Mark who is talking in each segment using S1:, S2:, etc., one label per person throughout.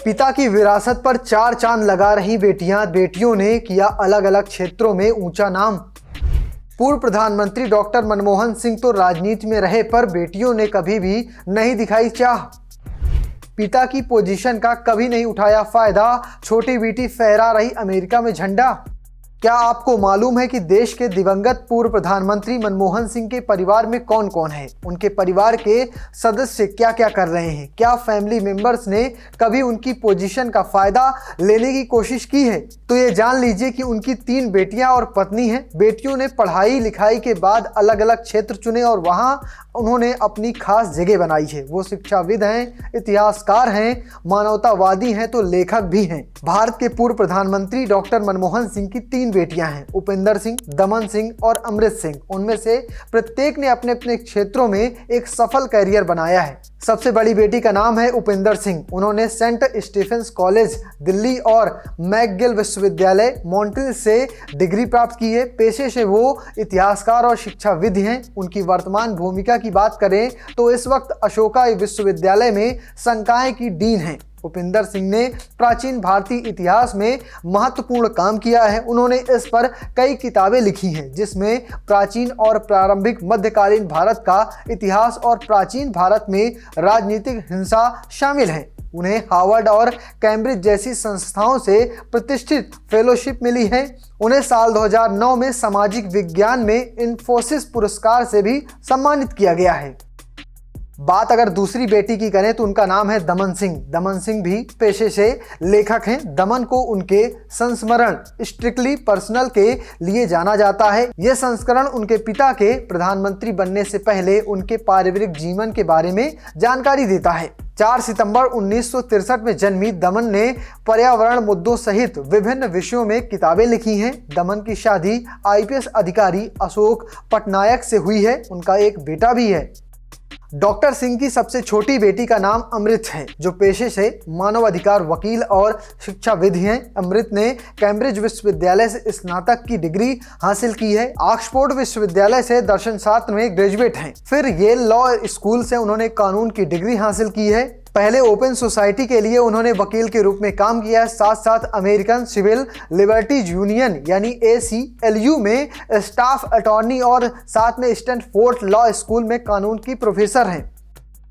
S1: पिता की विरासत पर चार चांद लगा रही बेटियों ने किया अलग अलग क्षेत्रों में ऊंचा नाम। पूर्व प्रधानमंत्री डॉक्टर मनमोहन सिंह तो राजनीति में रहे, पर बेटियों ने कभी भी नहीं दिखाई चाह। पिता की पोजीशन का कभी नहीं उठाया फायदा, छोटी बेटी फहरा रही अमेरिका में झंडा। क्या आपको मालूम है कि देश के दिवंगत पूर्व प्रधानमंत्री मनमोहन सिंह के परिवार में कौन कौन है? उनके परिवार के सदस्य क्या क्या कर रहे हैं? क्या फैमिली मेंबर्स ने कभी उनकी पोजीशन का फायदा लेने की कोशिश की है? तो ये जान लीजिए कि उनकी 3 बेटियां और पत्नी हैं। बेटियों ने पढ़ाई लिखाई के बाद अलग अलग क्षेत्र चुने और वहां उन्होंने अपनी खास जगह बनाई है। वो शिक्षाविद हैं, इतिहासकार हैं, मानवतावादी हैं तो लेखक भी हैं। भारत के पूर्व प्रधानमंत्री डॉक्टर मनमोहन सिंह की 3 बेटियां हैं, उपेंद्र सिंह, दमन सिंह और अमृत सिंह। उनमें से प्रत्येक ने अपने अपने क्षेत्रों में एक सफल करियर बनाया है। सबसे बड़ी बेटी का नाम है उपेंद्र सिंह। उन्होंने सेंट स्टीफेंस कॉलेज दिल्ली और मैकगिल विश्वविद्यालय मॉन्ट्रियल से डिग्री प्राप्त की है। पेशे से वो इतिहासकार और शिक्षाविद हैं। उनकी वर्तमान भूमिका की बात करें तो इस वक्त अशोका विश्वविद्यालय में संकाय की डीन हैं। उपेंद्र सिंह ने प्राचीन भारतीय इतिहास में महत्वपूर्ण काम किया है। उन्होंने इस पर कई किताबें लिखी हैं, जिसमें प्राचीन और प्रारंभिक मध्यकालीन भारत का इतिहास और प्राचीन भारत में राजनीतिक हिंसा शामिल हैं। उन्हें हार्वर्ड और कैम्ब्रिज जैसी संस्थाओं से प्रतिष्ठित फेलोशिप मिली है। उन्हें साल 2009 में सामाजिक विज्ञान में इन्फोसिस पुरस्कार से भी सम्मानित किया गया है। बात अगर दूसरी बेटी की करें तो उनका नाम है दमन सिंह। दमन सिंह भी पेशे से लेखक हैं। दमन को उनके संस्मरण स्ट्रिक्टली पर्सनल के लिए जाना जाता है। यह संस्करण उनके पिता के प्रधानमंत्री बनने से पहले उनके पारिवारिक जीवन के बारे में जानकारी देता है। 4 सितंबर 1963 में जन्मी दमन ने पर्यावरण मुद्दों सहित विभिन्न विषयों में किताबें लिखी हैं। दमन की शादी IPS अधिकारी अशोक पटनायक से हुई है। उनका एक बेटा भी है। डॉक्टर सिंह की सबसे छोटी बेटी का नाम अमृत है, जो पेशे से मानवाधिकार वकील और शिक्षाविद हैं। अमृत ने कैम्ब्रिज विश्वविद्यालय से स्नातक की डिग्री हासिल की है। ऑक्सफोर्ड विश्वविद्यालय से दर्शन शास्त्र में ग्रेजुएट हैं। फिर येल लॉ स्कूल से उन्होंने कानून की डिग्री हासिल की है। पहले ओपन सोसाइटी के लिए उन्होंने वकील के रूप में काम किया है। साथ साथ अमेरिकन सिविल लिबर्टीज यूनियन यानी ACLU में स्टाफ अटॉर्नी और साथ में स्टैनफोर्ड लॉ स्कूल में कानून की प्रोफेसर हैं।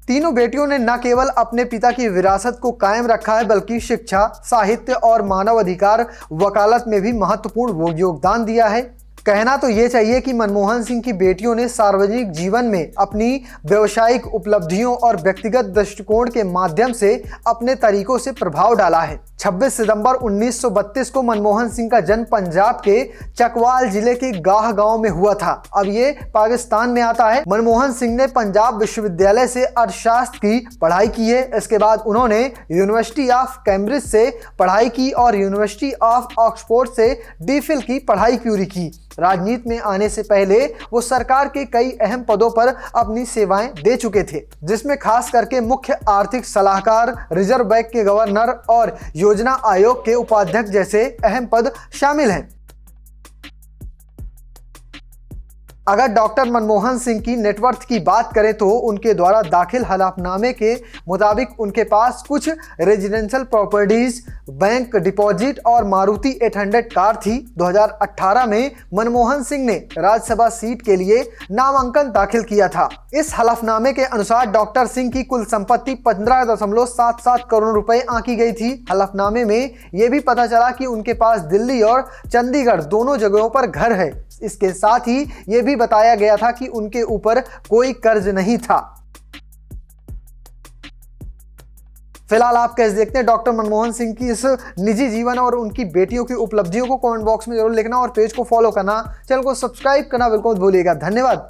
S1: तीनों बेटियों ने न केवल अपने पिता की विरासत को कायम रखा है, बल्कि शिक्षा, साहित्य और मानवाधिकार वकालत में भी महत्वपूर्ण योगदान दिया है। कहना तो ये चाहिए कि मनमोहन सिंह की बेटियों ने सार्वजनिक जीवन में अपनी व्यावसायिक उपलब्धियों और व्यक्तिगत दृष्टिकोण के माध्यम से अपने तरीकों से प्रभाव डाला है। 26 सितंबर 1932 को मनमोहन सिंह का जन्म पंजाब के चकवाल जिले के गाह गांव में हुआ था। अब ये पाकिस्तान में आता है। मनमोहन सिंह ने पंजाब विश्वविद्यालय से अर्थशास्त्र की पढ़ाई की है। इसके बाद उन्होंने यूनिवर्सिटी ऑफ कैम्ब्रिज से पढ़ाई की और यूनिवर्सिटी ऑफ ऑक्सफोर्ड से DPhil की पढ़ाई पूरी की। राजनीति में आने से पहले वो सरकार के कई अहम पदों पर अपनी सेवाएं दे चुके थे, जिसमें खास करके मुख्य आर्थिक सलाहकार, रिजर्व बैंक के गवर्नर और योजना आयोग के उपाध्यक्ष जैसे अहम पद शामिल हैं। अगर डॉक्टर मनमोहन सिंह की नेटवर्थ की बात करें तो उनके द्वारा दाखिल हलफनामे के मुताबिक उनके पास कुछ रेजिडेंशियल प्रॉपर्टीज, बैंक डिपॉजिट और मारुति 800 कार थी। 2018 में मनमोहन सिंह ने राज्यसभा सीट के लिए नामांकन दाखिल किया था। इस हलफनामे के अनुसार डॉक्टर सिंह की कुल संपत्ति 15.77 करोड़ रुपए आंकी गई थी। हलफनामे में यह भी पता चला कि उनके पास दिल्ली और चंडीगढ़ दोनों जगहों पर घर है। इसके साथ ही यह भी बताया गया था कि उनके ऊपर कोई कर्ज नहीं था। फिलहाल आप कैसे देखते हैं डॉक्टर मनमोहन सिंह की इस निजी जीवन और उनकी बेटियों की उपलब्धियों को? कमेंट बॉक्स में जरूर लिखना और पेज को फॉलो करना, चैनल को सब्सक्राइब करना बिल्कुल मत भूलिएगा। धन्यवाद।